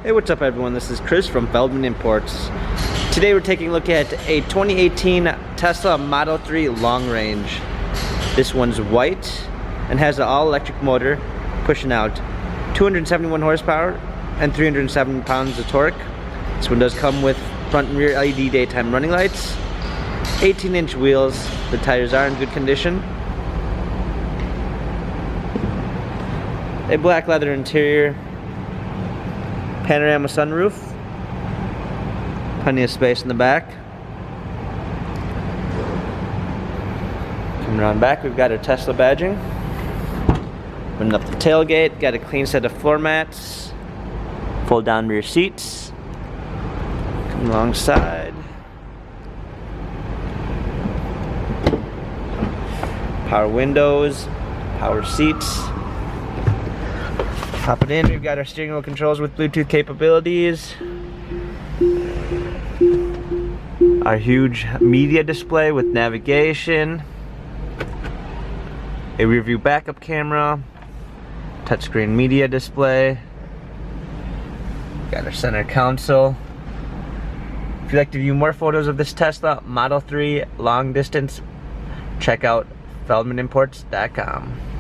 Hey, what's up everyone? This is Chris from Feldmann Imports. Today we're taking a look at a 2018 Tesla Model 3 Long Range. This one's white and has an all-electric motor pushing out 271 horsepower and 307 pounds of torque. This one does come with front and rear LED daytime running lights, 18-inch wheels. The tires are in good condition. A black leather interior, panorama sunroof, plenty of space in the back. Coming around back, we've got our Tesla badging. Opening up the tailgate, got a clean set of floor mats, fold down rear seats. Come alongside. Power windows, power seats. Pop it in, we've got our steering wheel controls with Bluetooth capabilities. Our huge media display with navigation. A rear view backup camera. Touchscreen media display. Got our center console. If you'd like to view more photos of this Tesla Model 3 long distance, check out feldmanimports.com.